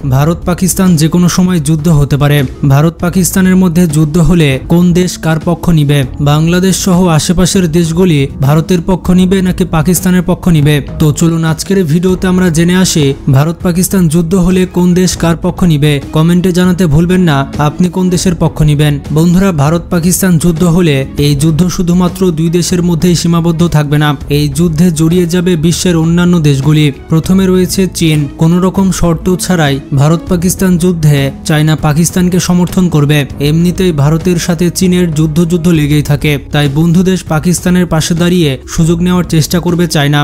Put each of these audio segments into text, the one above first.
ভারত পাকিস্তান যে কোনো সময় যুদ্ধ হতে পারে। ভারত পাকিস্তানের মধ্যে যুদ্ধ হলে কোন দেশ কার পক্ষ নিবে? বাংলাদেশ সহ আশেপাশের দেশগুলি ভারতের পক্ষ নিবে নাকি পাকিস্তানের পক্ষ নিবে? তো চলুন আজকের ভিডিওতে আমরা জেনে আসি ভারত পাকিস্তান যুদ্ধ হলে কোন দেশ কার পক্ষ নিবে। কমেন্টে জানাতে ভুলবেন না আপনি কোন দেশের পক্ষ নিবেন। বন্ধুরা, ভারত পাকিস্তান যুদ্ধ হলে এই যুদ্ধ শুধুমাত্র দুই দেশের মধ্যেই সীমাবদ্ধ থাকবে না, এই যুদ্ধে জড়িয়ে যাবে বিশ্বের অন্যান্য দেশগুলি। প্রথমে রয়েছে চীন। কোনো রকম শর্ত ছাড়াই ভারত পাকিস্তান যুদ্ধে চায়না পাকিস্তানকে সমর্থন করবে। এমনিতেই ভারতের সাথে চীনের যুদ্ধ লেগেই থাকে, তাই বন্ধু দেশ পাকিস্তানের পাশে দাঁড়িয়ে সুযোগ নেওয়ার চেষ্টা করবে চায়না।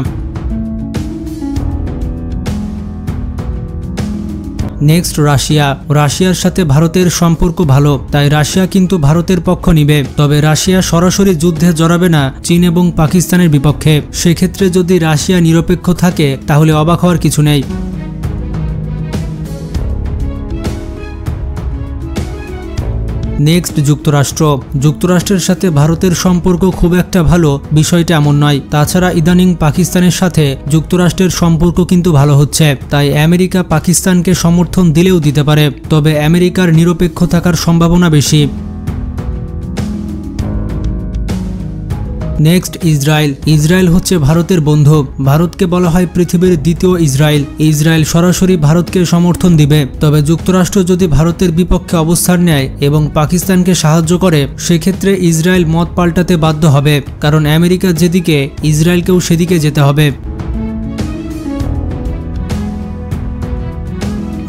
Next Russia. রাশিয়ার সাথে ভারতের সম্পর্ক ভালো, তাই রাশিয়া কিন্তু ভারতের পক্ষ নিবে। তবে রাশিয়া সরাসরি যুদ্ধে জড়াবে না চীন এবং পাকিস্তানের বিপক্ষে। সেক্ষেত্রে যদি রাশিয়া নিরপেক্ষ থাকে তাহলে অবাক হওয়ার কিছু নেই। নেক্সট যুক্তরাষ্ট্র। যুক্তরাষ্ট্রের সাথে ভারতের সম্পর্ক খুব একটা ভালো বিষয়টা এমন নয়। তাছাড়া ইদানিং পাকিস্তানের সাথে যুক্তরাষ্ট্রের সম্পর্ক কিন্তু ভালো হচ্ছে, তাই আমেরিকা পাকিস্তানকে সমর্থন দিলেও দিতে পারে। তবে আমেরিকার নিরপেক্ষ থাকার সম্ভাবনা বেশি। Next Israel. ইসরায়েল হচ্ছে ভারতের বন্ধু। ভারতকে বলা হয় পৃথিবীর দ্বিতীয় ইসরায়েল। ইসরায়েল সরাসরি ভারতকে সমর্থন দিবে। তবে যুক্তরাষ্ট্র যদি ভারতের বিপক্ষে অবস্থান নেয় এবং পাকিস্তানকে সাহায্য করে, সেক্ষেত্রে ইসরায়েল মত পাল্টাতে বাধ্য হবে, কারণ আমেরিকা যেদিকে ইসরায়েলকেও সেদিকে যেতে হবে।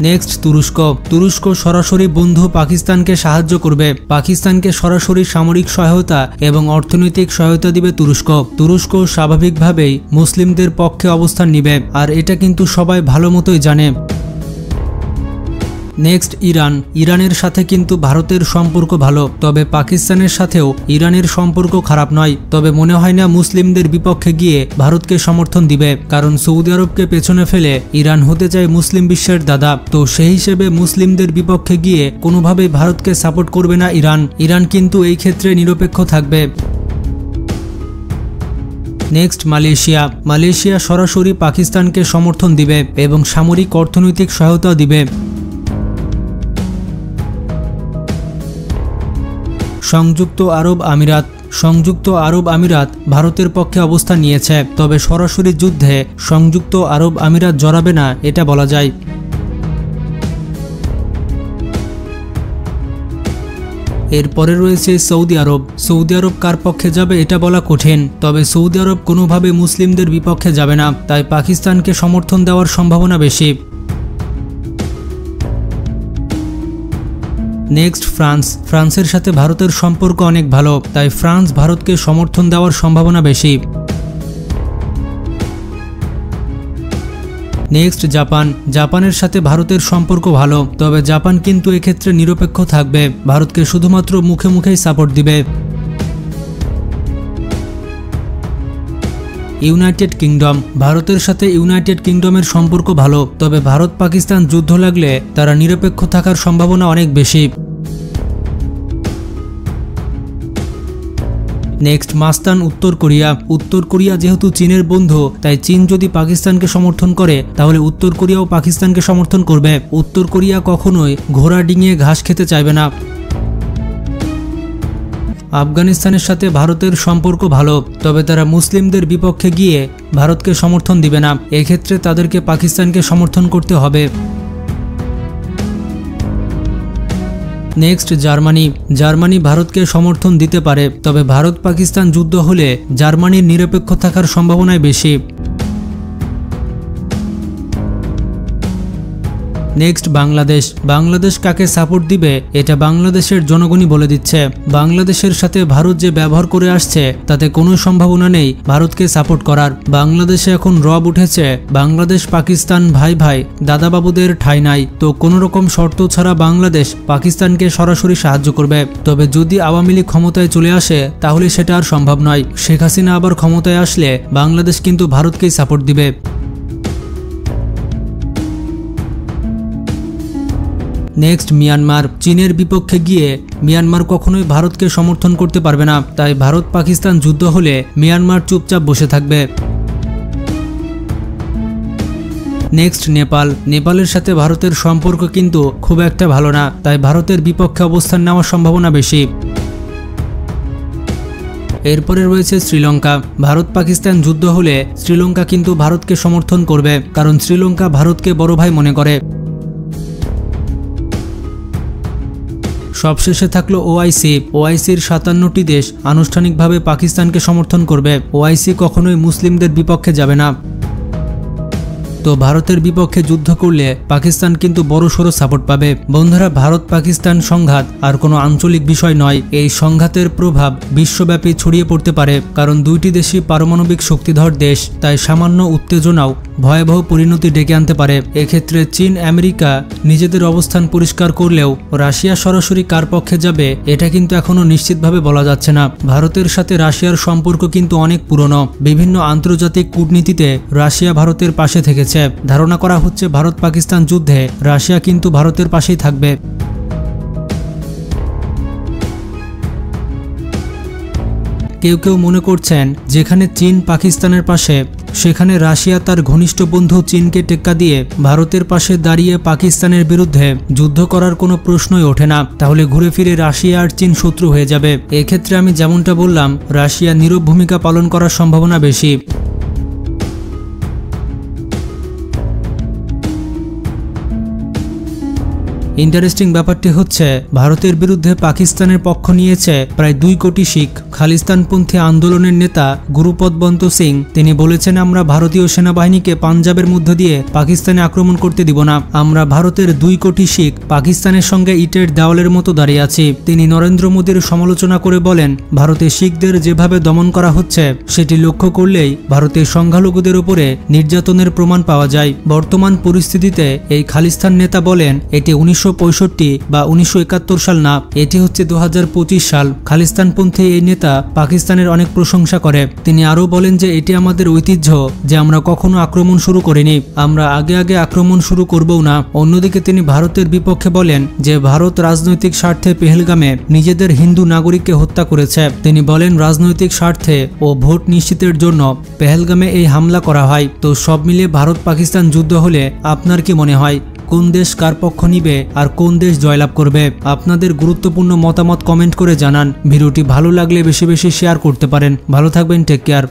নেক্সট তুরস্ক। তুরস্ক সরাসরি বন্ধু পাকিস্তানকে সাহায্য করবে। পাকিস্তানকে সরাসরি সামরিক সহায়তা এবং অর্থনৈতিক সহায়তা দিবে তুরস্ক। তুরস্ক স্বাভাবিকভাবেই মুসলিমদের পক্ষে অবস্থান নিবে, আর এটা কিন্তু সবাই ভালো মতোই জানে। Next Iran. ইরানের সাথে কিন্তু ভারতের সম্পর্ক ভালো, তবে পাকিস্তানের সাথেও ইরানের সম্পর্ক খারাপ নয়। তবে মনে হয় না মুসলিমদের বিপক্ষে গিয়ে ভারতকে সমর্থন দিবে, কারণ সৌদি আরবকে পেছনে ফেলে ইরান হতে চায় মুসলিম বিশ্বের দাদা। তো সেই হিসেবে মুসলিমদের বিপক্ষে গিয়ে কোনোভাবেই ভারতকে সাপোর্ট করবে না ইরান। ইরান কিন্তু এই ক্ষেত্রে নিরপেক্ষ থাকবে। Next Malaysia. মালয়েশিয়া সরাসরি পাকিস্তানকে সমর্থন দিবে এবং সামরিক অর্থনৈতিক সহায়তা দিবে। সংযুক্ত আরব আমিরাত। সংযুক্ত আরব আমিরাত ভারতের পক্ষে অবস্থান নিয়েছে, তবে সরাসরি যুদ্ধে সংযুক্ত আরব আমিরাত জড়াবে না এটা বলা যায়। এরপরে রয়েছে সৌদি আরব। সৌদি আরব কার পক্ষে যাবে এটা বলা কঠিন, তবে সৌদি আরব কোনোভাবে মুসলিমদের বিপক্ষে যাবে না, তাই পাকিস্তানকে সমর্থন দেওয়ার সম্ভাবনা বেশি। Next France. ফ্রান্সের সাথে ভারতের সম্পর্ক অনেক ভালো, তাই ফ্রান্স ভারতকে সমর্থন দেওয়ার সম্ভাবনা বেশি। Next Japan. জাপানের সাথে ভারতের সম্পর্ক ভালো, তবে জাপান কিন্তু এক্ষেত্রে নিরপেক্ষ থাকবে, ভারতকে শুধুমাত্র মুখে মুখেই সাপোর্ট দিবে। United kingdom. ভারতের সাথে ইউনাইটেড কিংডমের সম্পর্ক ভালো, তবে ভারত পাকিস্তান যুদ্ধ লাগলে তারা নিরপেক্ষ থাকার সম্ভাবনা অনেক বেশি। নেক্সট মাস্তান উত্তর কোরিয়া। উত্তর কোরিয়া যেহেতু চীনের বন্ধু, তাই চীন যদি পাকিস্তানকে সমর্থন করে তাহলে উত্তর কোরিয়াও পাকিস্তানকে সমর্থন করবে। উত্তর কোরিয়া কখনোই ঘোড়া ডিঙিয়ে ঘাস খেতে চাইবে না। আফগানিস্তানের সাথে ভারতের সম্পর্ক ভালো, তবে তারা মুসলিমদের বিপক্ষে গিয়ে ভারতকে সমর্থন দিবে না। এক্ষেত্রে তাদেরকে পাকিস্তানকে সমর্থন করতে হবে। Next Germany. জার্মানি ভারতকে সমর্থন দিতে পারে, তবে ভারত পাকিস্তান যুদ্ধ হলে জার্মানির নিরপেক্ষ থাকার সম্ভাবনাই বেশি। নেক্সট বাংলাদেশ। বাংলাদেশ কাকে সাপোর্ট দিবে এটা বাংলাদেশের জনগণই বলে দিচ্ছে। বাংলাদেশের সাথে ভারত যে ব্যবহার করে আসছে তাতে কোনো সম্ভাবনা নেই ভারতকে সাপোর্ট করার। বাংলাদেশে এখন রব উঠেছে বাংলাদেশ পাকিস্তান ভাই ভাই, দাদাবাবুদের ঠাঁই নাই। তো কোনো রকম শর্ত ছাড়া বাংলাদেশ পাকিস্তানকে সরাসরি সাহায্য করবে। তবে যদি আওয়ামী লীগ ক্ষমতায় চলে আসে তাহলে সেটা আর সম্ভব নয়। শেখ হাসিনা আবার ক্ষমতায় আসলে বাংলাদেশ কিন্তু ভারতকেই সাপোর্ট দিবে। Next Myanmar. চীনের বিপক্ষে গিয়ে মিয়ানমার কখনোই ভারতকে সমর্থন করতে পারবে না, তাই ভারত পাকিস্তান যুদ্ধ হলে মিয়ানমার চুপচাপ বসে থাকবে। নেক্সট নেপালের সাথে ভারতের সম্পর্ক কিন্তু খুব একটা ভালো না, তাই ভারতের বিপক্ষে অবস্থান নেওয়ার সম্ভাবনা বেশি। এরপরে রয়েছে শ্রীলঙ্কা। ভারত পাকিস্তান যুদ্ধ হলে শ্রীলঙ্কা কিন্তু ভারতকে সমর্থন করবে, কারণ শ্রীলঙ্কা ভারতকে বড় ভাই মনে করে। সবশেষে থাকলো ওআইসির 57টি দেশ আনুষ্ঠানিকভাবে পাকিস্তানকে সমর্থন করবে। ওআইসি কখনোই মুসলিমদের বিপক্ষে যাবে না। তো ভারতের বিপক্ষে যুদ্ধ করলে পাকিস্তান কিন্তু বড়সড় সাপোর্ট পাবে। বন্ধুরা, ভারত পাকিস্তান সংঘাত আর কোনো আঞ্চলিক বিষয় নয়, এই সংঘাতের প্রভাব বিশ্বব্যাপী ছড়িয়ে পড়তে পারে, কারণ দুইটি দেশই পারমাণবিক শক্তিধর দেশ, তাই সামান্য উত্তেজনাও ভয়াবহ পরিণতি ডেকে আনতে পারে। এক্ষেত্রে চীন আমেরিকা নিজেদের অবস্থান পরিষ্কার করলেও রাশিয়া সরাসরি কার পক্ষে যাবে এটা কিন্তু এখনো নিশ্চিতভাবে বলা যাচ্ছে না। ভারতের সাথে রাশিয়ার সম্পর্ক কিন্তু অনেক পুরনো, বিভিন্ন আন্তর্জাতিক কূটনীতিতে রাশিয়া ভারতের পাশে থেকেছে। ধারণা করা হচ্ছে ভারত পাকিস্তান যুদ্ধে রাশিয়া কিন্তু ভারতের পাশেই থাকবে। কেউ কেউ মনে করছেন যেখানে চীন পাকিস্তানের পাশে, সেখানে রাশিয়া তার ঘনিষ্ঠ বন্ধু চীনকে টেক্কা দিয়ে ভারতের পাশে দাঁড়িয়ে পাকিস্তানের বিরুদ্ধে যুদ্ধ করার কোনো প্রশ্নই ওঠে না। তাহলে ঘুরে ফিরে রাশিয়া আর চীন শত্রু হয়ে যাবে। এক্ষেত্রে আমি যেমনটা বললাম, রাশিয়া নীরব ভূমিকা পালন করার সম্ভাবনা বেশি। ইন্টারেস্টিং ব্যাপারটি হচ্ছে ভারতের বিরুদ্ধে পাকিস্তানের পক্ষ নিয়েছে প্রায় 2 কোটি শিখ। খালিস্তানপন্থী আন্দোলনের নেতা গুরুপদবন্ত সিং তিনি বলেছেন, আমরা ভারতীয় সেনাবাহিনীকে পাঞ্জাবের মধ্য দিয়ে পাকিস্তানে আক্রমণ করতে দিব না। আমরা ভারতের 2 কোটি শিখ পাকিস্তানের সঙ্গে ইটের দেওয়ালের মতো দাঁড়িয়ে আছি। তিনি নরেন্দ্র মোদীর সমালোচনা করে বলেন, ভারতে শিখদের যেভাবে দমন করা হচ্ছে সেটি লক্ষ্য করলেই ভারতের সংখ্যালঘুদের উপরে নির্যাতনের প্রমাণ পাওয়া যায়। বর্তমান পরিস্থিতিতে এই খালিস্তান নেতা বলেন, এটি 1965 বা 1971 সাল না, এটি হচ্ছে 2025 সাল। খালিস্তানপন্থী এই নেতা পাকিস্তানের অনেক প্রশংসা করে। তিনি আরও বলেন যে এটি আমাদের ঐতিহ্য যে আমরা কখনো আক্রমণ শুরু করিনি, আমরা আগে আক্রমণ শুরু করবও না। অন্যদিকে তিনি ভারতের বিপক্ষে বলেন যে ভারত রাজনৈতিক স্বার্থে পেহেলগামে নিজেদের হিন্দু নাগরিককে হত্যা করেছে। তিনি বলেন, রাজনৈতিক স্বার্থে ও ভোট নিশ্চিতের জন্য পেহেলগামে এই হামলা করা হয়। তো সব মিলিয়ে ভারত পাকিস্তান যুদ্ধ হলে আপনার কি মনে হয় কোন দেশ কার পক্ষ নিবে আর কোন দেশ জয়লাভ করবে? আপনাদের গুরুত্বপূর্ণ মতামত কমেন্ট করে জানান। ভিডিওটি ভালো লাগলে বেশি বেশি শেয়ার করতে পারেন। ভালো থাকবেন, টেক কেয়ার।